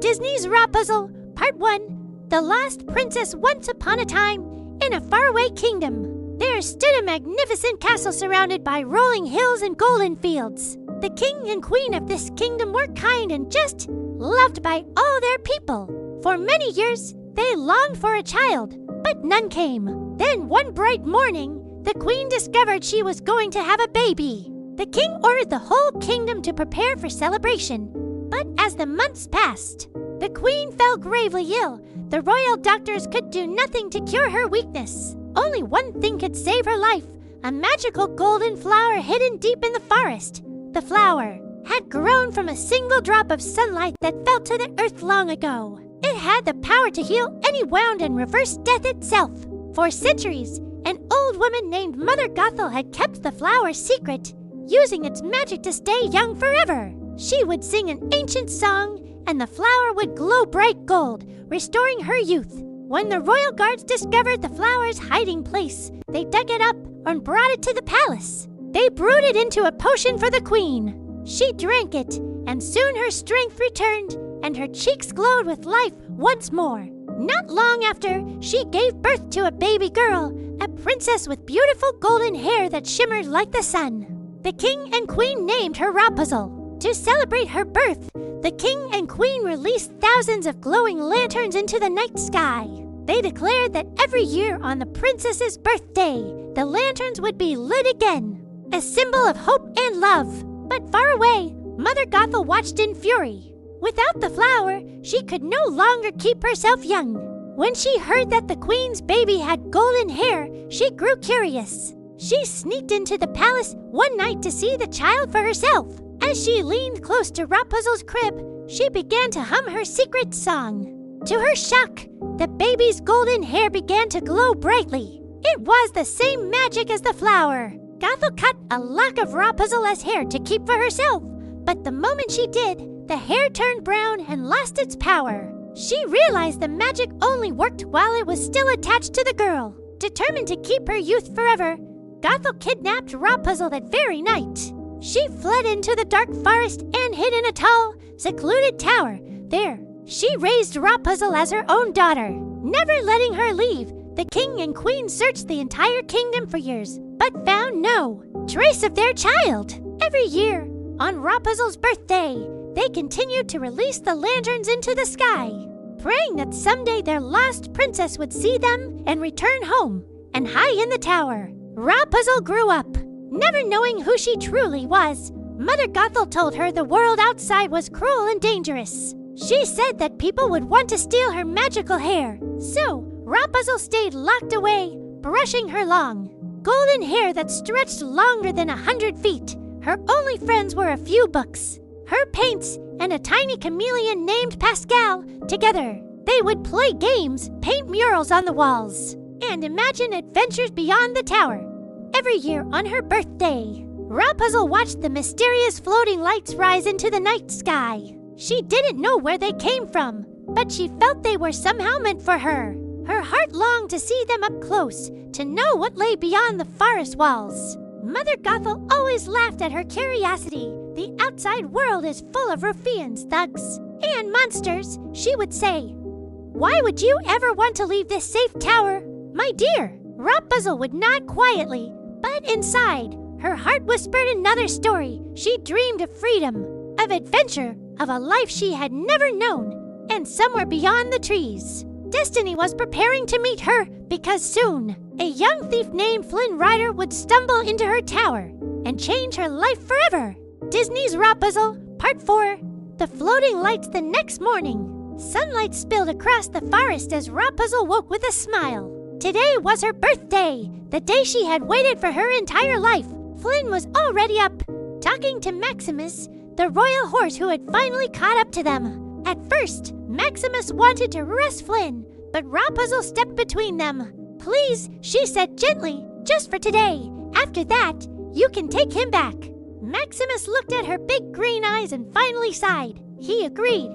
Disney's Rapunzel, Part 1, The Lost Princess. Once upon a time, in a faraway kingdom, there stood a magnificent castle surrounded by rolling hills and golden fields. The king and queen of this kingdom were kind and just, loved by all their people. For many years, they longed for a child, but none came. Then one bright morning, the queen discovered she was going to have a baby. The king ordered the whole kingdom to prepare for celebration. But as the months passed, the queen fell gravely ill. The royal doctors could do nothing to cure her weakness. Only one thing could save her life, a magical golden flower hidden deep in the forest. The flower had grown from a single drop of sunlight that fell to the earth long ago. It had the power to heal any wound and reverse death itself. For centuries, an old woman named Mother Gothel had kept the flower's secret, using its magic to stay young forever. She would sing an ancient song, and the flower would glow bright gold, restoring her youth. When the royal guards discovered the flower's hiding place, they dug it up and brought it to the palace. They brewed it into a potion for the queen. She drank it, and soon her strength returned, and her cheeks glowed with life once more. Not long after, she gave birth to a baby girl, a princess with beautiful golden hair that shimmered like the sun. The king and queen named her Rapunzel. To celebrate her birth, the king and queen released thousands of glowing lanterns into the night sky. They declared that every year on the princess's birthday, the lanterns would be lit again, a symbol of hope and love. But far away, Mother Gothel watched in fury. Without the flower, she could no longer keep herself young. When she heard that the queen's baby had golden hair, she grew curious. She sneaked into the palace one night to see the child for herself. As she leaned close to Rapunzel's crib, she began to hum her secret song. To her shock, the baby's golden hair began to glow brightly. It was the same magic as the flower. Gothel cut a lock of Rapunzel's hair to keep for herself, but the moment she did, the hair turned brown and lost its power. She realized the magic only worked while it was still attached to the girl. Determined to keep her youth forever, Gothel kidnapped Rapunzel that very night. She fled into the dark forest and hid in a tall, secluded tower. There, she raised Rapunzel as her own daughter. Never letting her leave, the king and queen searched the entire kingdom for years, but found no trace of their child. Every year, on Rapunzel's birthday, they continued to release the lanterns into the sky, praying that someday their lost princess would see them and return home. And high in the tower, Rapunzel grew up. Never knowing who she truly was, Mother Gothel told her the world outside was cruel and dangerous. She said that people would want to steal her magical hair. So, Rapunzel stayed locked away, brushing her long, golden hair that stretched longer than 100 feet. Her only friends were a few books, her paints, and a tiny chameleon named Pascal. Together, they would play games, paint murals on the walls, and imagine adventures beyond the tower. Every year on her birthday, Rapunzel watched the mysterious floating lights rise into the night sky. She didn't know where they came from, but she felt they were somehow meant for her. Her heart longed to see them up close, to know what lay beyond the forest walls. Mother Gothel always laughed at her curiosity. The outside world is full of ruffians, thugs, and monsters, she would say. Why would you ever want to leave this safe tower, my dear? Rapunzel would nod quietly, but inside, her heart whispered another story. She dreamed of freedom, of adventure, of a life she had never known, and somewhere beyond the trees, destiny was preparing to meet her, because soon, a young thief named Flynn Rider would stumble into her tower and change her life forever. Disney's Rapunzel, Part 4, The Floating Lights. The next morning, sunlight spilled across the forest as Rapunzel woke with a smile. Today was her birthday, the day she had waited for her entire life. Flynn was already up, talking to Maximus, the royal horse who had finally caught up to them. At first, Maximus wanted to arrest Flynn, but Rapunzel stepped between them. Please, she said gently, just for today. After that, you can take him back. Maximus looked at her big green eyes and finally sighed. He agreed,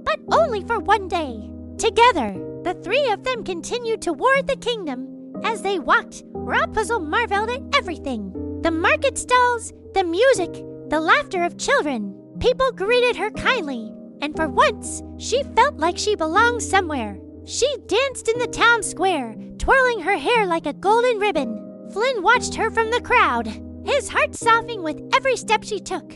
but only for one day. Together, the three of them continued toward the kingdom. As they walked, Rapunzel marveled at everything. The market stalls, the music, the laughter of children. People greeted her kindly, and for once, she felt like she belonged somewhere. She danced in the town square, twirling her hair like a golden ribbon. Flynn watched her from the crowd, his heart softening with every step she took.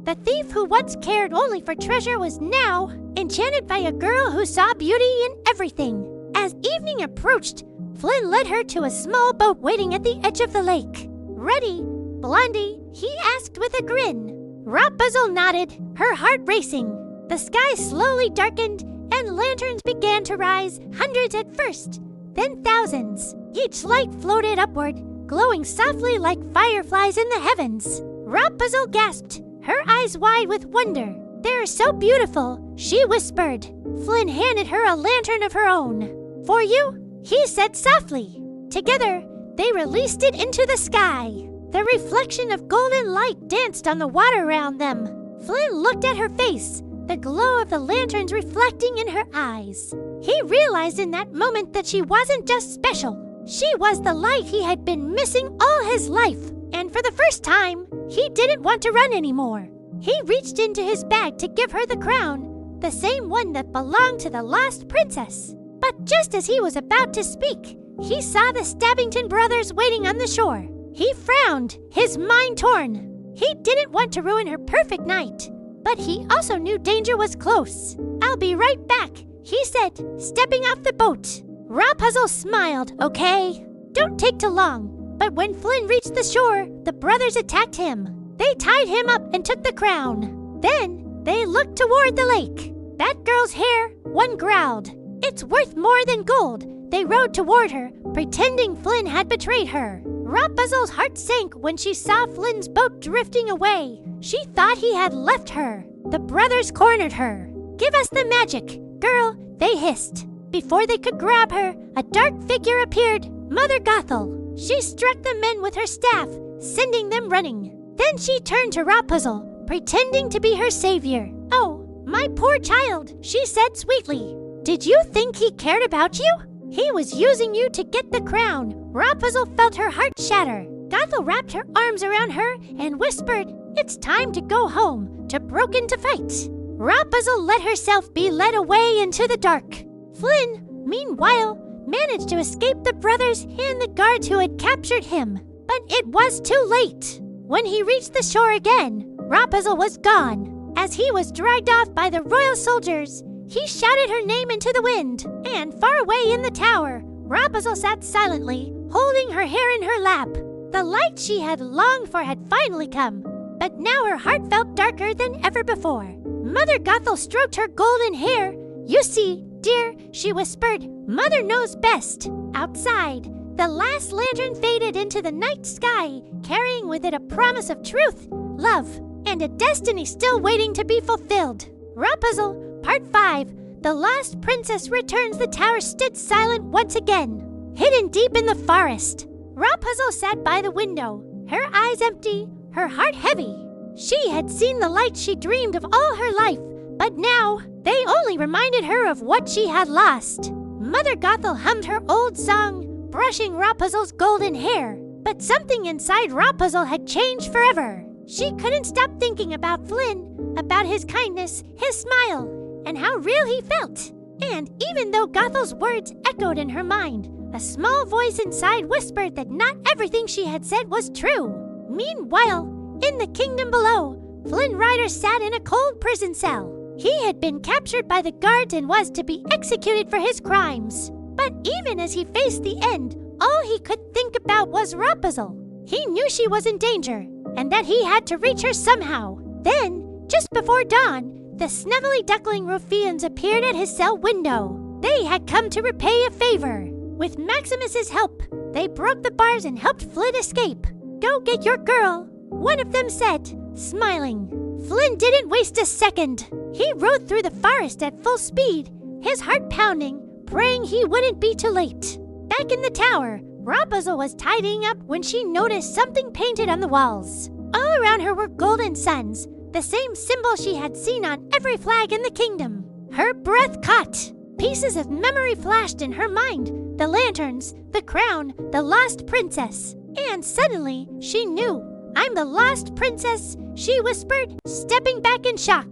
The thief who once cared only for treasure was now enchanted by a girl who saw beauty in everything. As evening approached, Flynn led her to a small boat waiting at the edge of the lake. "Ready, Blondie?" he asked with a grin. Rapunzel nodded, her heart racing. The sky slowly darkened, and lanterns began to rise, hundreds at first, then thousands. Each light floated upward, glowing softly like fireflies in the heavens. Rapunzel gasped, her eyes wide with wonder. "They're so beautiful," she whispered. Flynn handed her a lantern of her own. "For you," he said softly. Together, they released it into the sky. The reflection of golden light danced on the water around them. Flynn looked at her face, the glow of the lanterns reflecting in her eyes. He realized in that moment that she wasn't just special. She was the light he had been missing all his life. And for the first time, he didn't want to run anymore. He reached into his bag to give her the crown, the same one that belonged to the lost princess. But just as he was about to speak, he saw the Stabbington brothers waiting on the shore. He frowned, his mind torn. He didn't want to ruin her perfect night, but he also knew danger was close. "I'll be right back," he said, stepping off the boat. Rapunzel smiled, "Okay, don't take too long." But when Flynn reached the shore, the brothers attacked him. They tied him up and took the crown. Then they looked toward the lake. "That girl's hair," one growled. "It's worth more than gold." They rowed toward her, pretending Flynn had betrayed her. Rapunzel's heart sank when she saw Flynn's boat drifting away. She thought he had left her. The brothers cornered her. "Give us the magic, girl," they hissed. Before they could grab her, a dark figure appeared, Mother Gothel. She struck the men with her staff, sending them running. Then she turned to Rapunzel, pretending to be her savior. "Oh, my poor child," she said sweetly. "Did you think he cared about you? He was using you to get the crown." Rapunzel felt her heart shatter. Gothel wrapped her arms around her and whispered, "It's time to go home, to Broken to fight." Rapunzel let herself be led away into the dark. Flynn, meanwhile, managed to escape the brothers and the guards who had captured him. But it was too late. When he reached the shore again, Rapunzel was gone. As he was dragged off by the royal soldiers, he shouted her name into the wind. And far away in the tower, Rapunzel sat silently, holding her hair in her lap. The light she had longed for had finally come, but now her heart felt darker than ever before. Mother Gothel stroked her golden hair. "You see, dear," she whispered, "Mother knows best." Outside, the last lantern faded into the night sky, carrying with it a promise of truth, love, and a destiny still waiting to be fulfilled. Rapunzel, Part 5, The Lost Princess Returns. The tower stood silent once again, hidden deep in the forest. Rapunzel sat by the window, her eyes empty, her heart heavy. She had seen the light she dreamed of all her life, but now they only reminded her of what she had lost. Mother Gothel hummed her old song, brushing Rapunzel's golden hair. But something inside Rapunzel had changed forever. She couldn't stop thinking about Flynn, about his kindness, his smile, and how real he felt. And even though Gothel's words echoed in her mind, a small voice inside whispered that not everything she had said was true. Meanwhile, in the kingdom below, Flynn Rider sat in a cold prison cell. He had been captured by the guards and was to be executed for his crimes. But even as he faced the end, all he could think about was Rapunzel. He knew she was in danger, and that he had to reach her somehow. Then, just before dawn, the snuggly duckling ruffians appeared at his cell window. They had come to repay a favor. With Maximus's help, they broke the bars and helped Flynn escape. "Go get your girl," one of them said, smiling. Flynn didn't waste a second. He rode through the forest at full speed, his heart pounding, praying he wouldn't be too late. Back in the tower, Rapunzel was tidying up when she noticed something painted on the walls. All around her were golden suns, the same symbol she had seen on every flag in the kingdom. Her breath caught. Pieces of memory flashed in her mind, the lanterns, the crown, the lost princess. And suddenly, she knew. "I'm the lost princess," she whispered, stepping back in shock.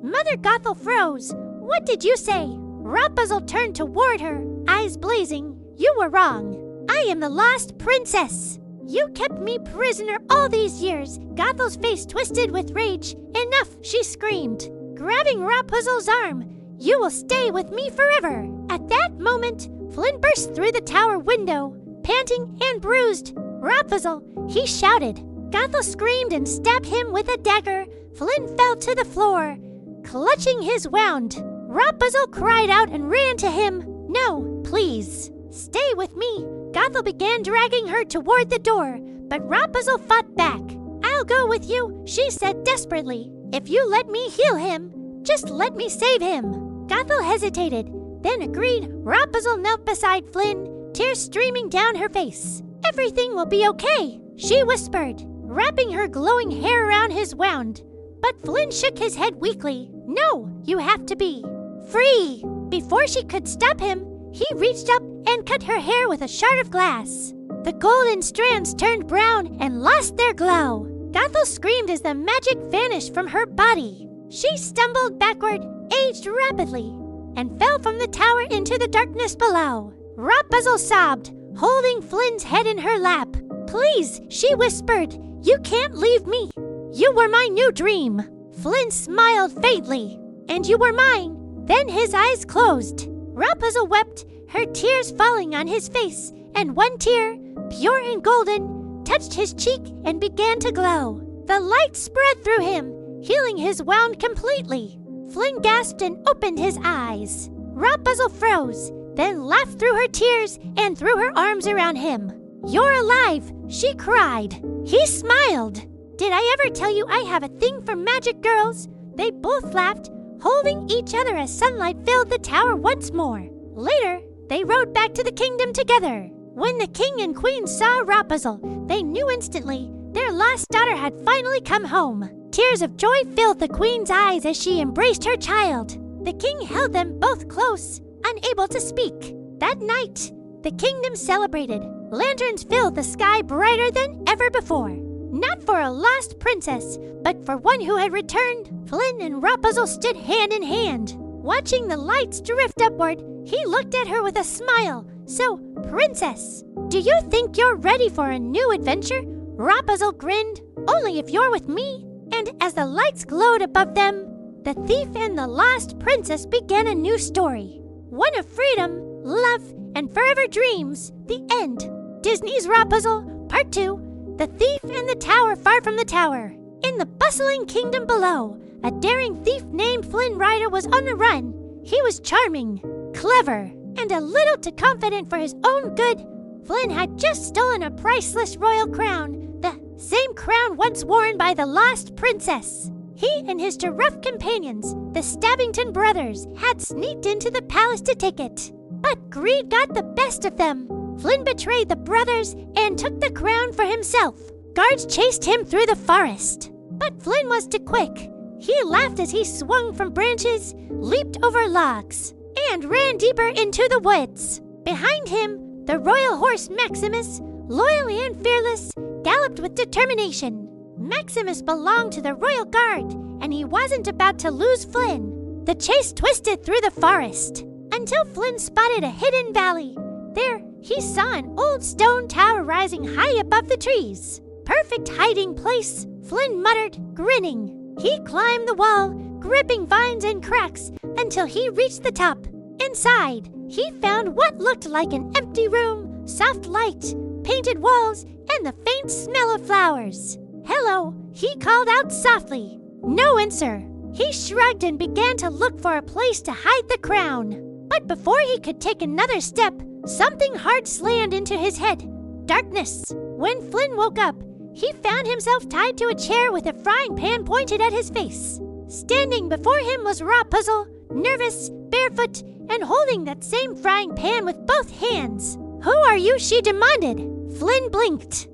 Mother Gothel froze. What did you say? Rapunzel turned toward her, eyes blazing. You were wrong. I am the lost princess. You kept me prisoner all these years. Gothel's face twisted with rage. Enough, she screamed, grabbing Rapunzel's arm. You will stay with me forever. At that moment, Flynn burst through the tower window, panting and bruised. Rapunzel, he shouted. Gothel screamed and stabbed him with a dagger. Flynn fell to the floor, clutching his wound. Rapunzel cried out and ran to him. No, please, stay with me. Gothel began dragging her toward the door, but Rapunzel fought back. I'll go with you, she said desperately. If you let me heal him, just let me save him. Gothel hesitated, then agreed. Rapunzel knelt beside Flynn, tears streaming down her face. Everything will be okay, she whispered, wrapping her glowing hair around his wound. But Flynn shook his head weakly. No, you have to be free. Before she could stop him, he reached up and cut her hair with a shard of glass. The golden strands turned brown and lost their glow. Gothel screamed as the magic vanished from her body. She stumbled backward, aged rapidly, and fell from the tower into the darkness below. Rapunzel sobbed, holding Flynn's head in her lap. Please, she whispered, you can't leave me. You were my new dream. Flynn smiled faintly. And you were mine. Then his eyes closed. Rapunzel wept, her tears falling on his face, and one tear, pure and golden, touched his cheek and began to glow. The light spread through him, healing his wound completely. Flynn gasped and opened his eyes. Rapunzel froze, then laughed through her tears and threw her arms around him. You're alive, she cried. He smiled. Did I ever tell you I have a thing for magic girls? They both laughed, holding each other as sunlight filled the tower once more. Later, they rode back to the kingdom together. When the king and queen saw Rapunzel, they knew instantly their lost daughter had finally come home. Tears of joy filled the queen's eyes as she embraced her child. The king held them both close, unable to speak. That night, the kingdom celebrated. Lanterns filled the sky brighter than ever before. Not for a lost princess, but for one who had returned. Flynn and Rapunzel stood hand in hand. Watching the lights drift upward, he looked at her with a smile. So, princess, do you think you're ready for a new adventure? Rapunzel grinned. Only if you're with me. And as the lights glowed above them, the thief and the lost princess began a new story. One of freedom, love, and forever dreams. The end. Disney's Rapunzel, Part 2. The Thief and the Tower Far from the Tower. In the bustling kingdom below, a daring thief named Flynn Rider was on the run. He was charming, clever, and a little too confident for his own good. Flynn had just stolen a priceless royal crown, the same crown once worn by the lost princess. He and his two rough companions, the Stabbington brothers, had sneaked into the palace to take it. But greed got the best of them. Flynn betrayed the brothers and took the crown for himself. Guards chased him through the forest. But Flynn was too quick. He laughed as he swung from branches, leaped over logs, and ran deeper into the woods. Behind him, the royal horse Maximus, loyal and fearless, galloped with determination. Maximus belonged to the royal guard, and he wasn't about to lose Flynn. The chase twisted through the forest until Flynn spotted a hidden valley. There, he saw an old stone tower rising high above the trees. Perfect hiding place, Flynn muttered, grinning. He climbed the wall, gripping vines and cracks, until he reached the top. Inside, he found what looked like an empty room, soft light, painted walls, and the faint smell of flowers. Hello, he called out softly. No answer. He shrugged and began to look for a place to hide the crown. But before he could take another step, something hard slammed into his head. Darkness. When Flynn woke up, he found himself tied to a chair with a frying pan pointed at his face. Standing before him was Rapunzel, nervous, barefoot, and holding that same frying pan with both hands. Who are you? She demanded. Flynn blinked.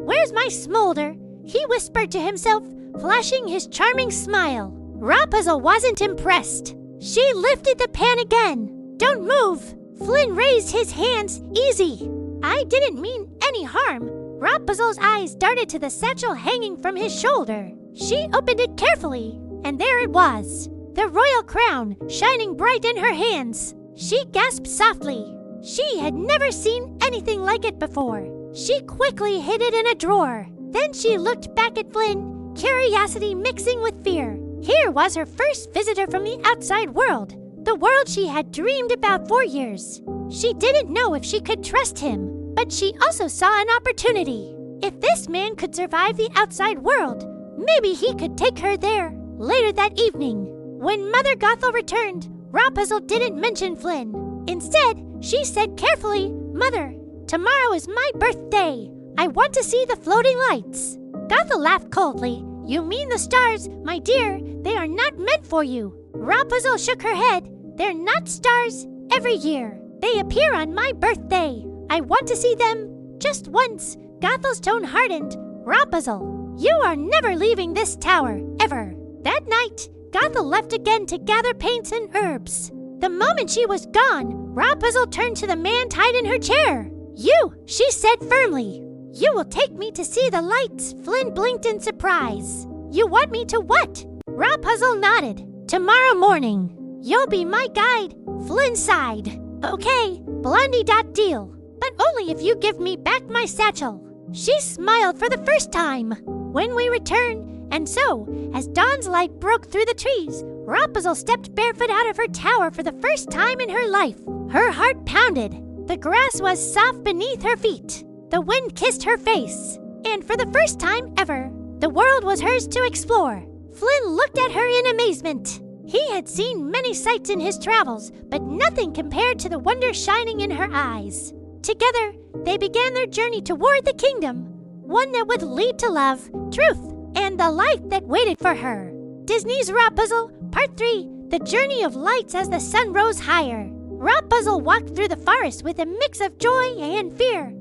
Where's my smolder? He whispered to himself, flashing his charming smile. Rapunzel wasn't impressed. She lifted the pan again. Don't move. Flynn raised his hands. Easy. I didn't mean any harm. Rapunzel's eyes darted to the satchel hanging from his shoulder. She opened it carefully, and there it was. the royal crown shining bright in her hands. She gasped softly. She had never seen anything like it before. She quickly hid it in a drawer. Then she looked back at Flynn, curiosity mixing with fear. Here was her first visitor from the outside world, the world she had dreamed about for years. She didn't know if she could trust him, but she also saw an opportunity. If this man could survive the outside world, maybe he could take her there. Later that evening, when Mother Gothel returned, Rapunzel didn't mention Flynn. Instead, she said carefully, "Mother, tomorrow is my birthday. I want to see the floating lights." Gothel laughed coldly. "You mean the stars, my dear. They are not meant for you." Rapunzel shook her head. "They're not stars every year. They appear on my birthday. I want to see them just once." Gothel's tone hardened. "Rapunzel, you are never leaving this tower, ever." That night, Gothel left again to gather paints and herbs. The moment she was gone, Rapunzel turned to the man tied in her chair. "You," she said firmly. "You will take me to see the lights." Flynn blinked in surprise. "You want me to what?" Rapunzel nodded. "Tomorrow morning. You'll be my guide." Flynn sighed. "Okay, Blondie.deal. But only if you give me back my satchel." She smiled for the first time. When we return, and so, as dawn's light broke through the trees, Rapunzel stepped barefoot out of her tower for the first time in her life. Her heart pounded. The grass was soft beneath her feet. The wind kissed her face. And for the first time ever, the world was hers to explore. Flynn looked at her in amazement. He had seen many sights in his travels, but nothing compared to the wonder shining in her eyes. Together, they began their journey toward the kingdom, one that would lead to love, truth, and the light that waited for her. Disney's Rapunzel, Part 3, The Journey of Lights as the Sun Rose Higher. Rapunzel walked through the forest with a mix of joy and fear.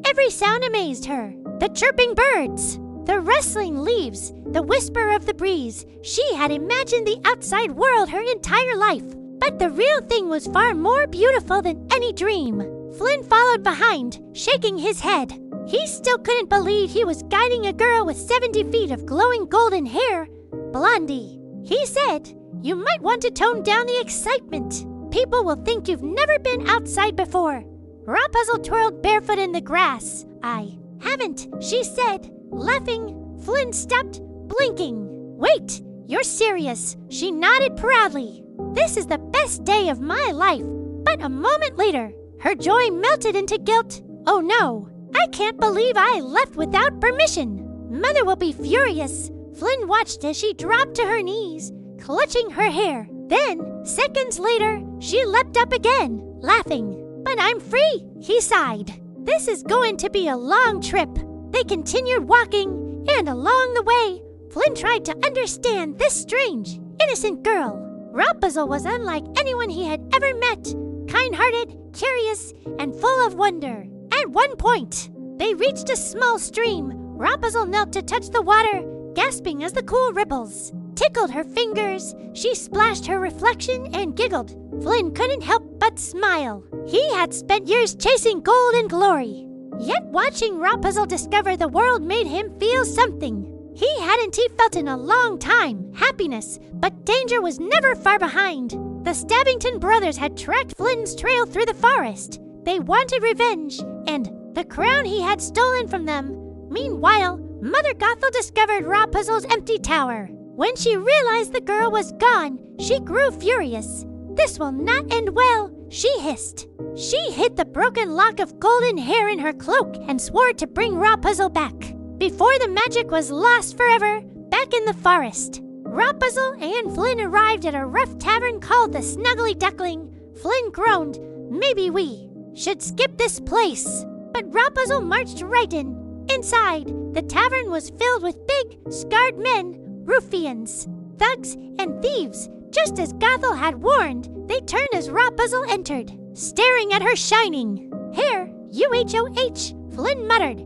Every sound amazed her. The chirping birds, the rustling leaves, the whisper of the breeze. She had imagined the outside world her entire life. But the real thing was far more beautiful than any dream. Flynn followed behind, shaking his head. He still couldn't believe he was guiding a girl with 70 feet of glowing golden hair, Blondie. He said, "You might want to tone down the excitement. People will think you've never been outside before." Rapunzel twirled barefoot in the grass. "I haven't," she said, laughing. Flynn stopped, blinking. "Wait, you're serious?" She nodded proudly. "This is the best day of my life." But a moment later, her joy melted into guilt. "Oh no, I can't believe I left without permission. Mother will be furious." Flynn watched as she dropped to her knees, clutching her hair. Then, seconds later, she leapt up again, laughing. "But I'm free," he sighed. "This is going to be a long trip." They continued walking, and along the way, Flynn tried to understand this strange, innocent girl. Rapunzel was unlike anyone he had ever met, kind-hearted, curious, and full of wonder. At one point, they reached a small stream. Rapunzel knelt to touch the water, gasping as the cool ripples tickled her fingers. She splashed her reflection and giggled. Flynn couldn't help but smile. He had spent years chasing gold and glory. Yet watching Rapunzel discover the world made him feel something he hadn't felt in a long time. Happiness, but danger was never far behind. The Stabbington brothers had tracked Flynn's trail through the forest. They wanted revenge, and the crown he had stolen from them. Meanwhile, Mother Gothel discovered Rapunzel's empty tower. When she realized the girl was gone, she grew furious. "This will not end well," she hissed. She hid the broken lock of golden hair in her cloak and swore to bring Rapunzel back. Before the magic was lost forever, back in the forest, Rapunzel and Flynn arrived at a rough tavern called the Snuggly Duckling. Flynn groaned, "Maybe we should skip this place." But Rapunzel marched right in. Inside, the tavern was filled with big, scarred men, ruffians, thugs, and thieves. Just as Gothel had warned, they turned as Rapunzel entered, staring at her shining hair. "UHOH," Flynn muttered.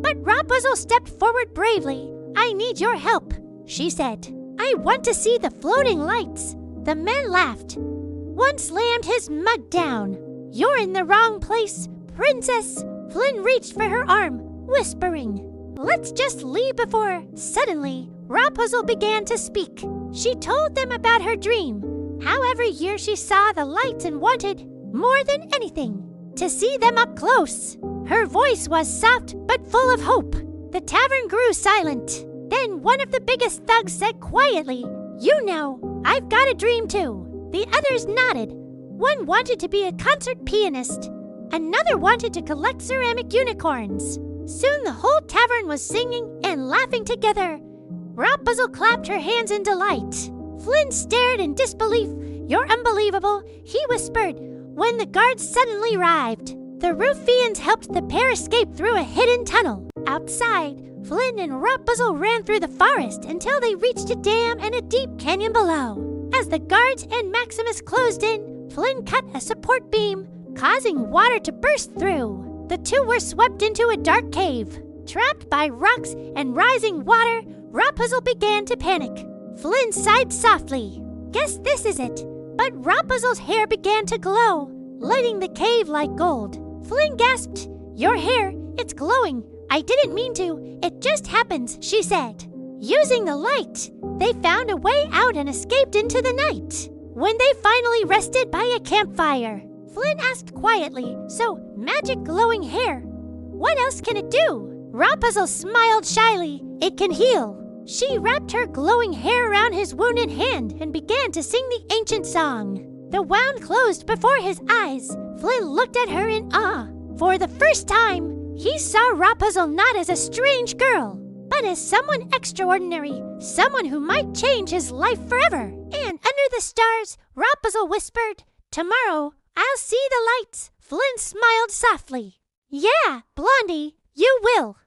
But Rapunzel stepped forward bravely. "I need your help," she said. "I want to see the floating lights." The men laughed. One slammed his mug down. "You're in the wrong place, princess." Flynn reached for her arm, whispering, "Let's just leave before." Suddenly, Rapunzel began to speak. She told them about her dream, how every year she saw the lights and wanted, more than anything, to see them up close. Her voice was soft but full of hope. The tavern grew silent. Then one of the biggest thugs said quietly, "You know, I've got a dream too." The others nodded. One wanted to be a concert pianist. Another wanted to collect ceramic unicorns. Soon the whole tavern was singing and laughing together. Rapunzel clapped her hands in delight. Flynn stared in disbelief. "You're unbelievable," he whispered, when the guards suddenly arrived. The ruffians helped the pair escape through a hidden tunnel. Outside, Flynn and Rapunzel ran through the forest until they reached a dam and a deep canyon below. As the guards and Maximus closed in, Flynn cut a support beam, causing water to burst through. The two were swept into a dark cave. Trapped by rocks and rising water, Rapunzel began to panic. Flynn sighed softly. "Guess this is it." But Rapunzel's hair began to glow, lighting the cave like gold. Flynn gasped, "Your hair, it's glowing. I didn't mean to. It just happens," she said. Using the light, they found a way out and escaped into the night. When they finally rested by a campfire, Flynn asked quietly, "So, magic glowing hair, what else can it do?" Rapunzel smiled shyly. "It can heal." She wrapped her glowing hair around his wounded hand and began to sing the ancient song. The wound closed before his eyes. Flynn looked at her in awe. For the first time, he saw Rapunzel not as a strange girl, but as someone extraordinary, someone who might change his life forever. And under the stars, Rapunzel whispered, "Tomorrow, I'll see the lights." Flynn smiled softly. "Yeah, Blondie, you will."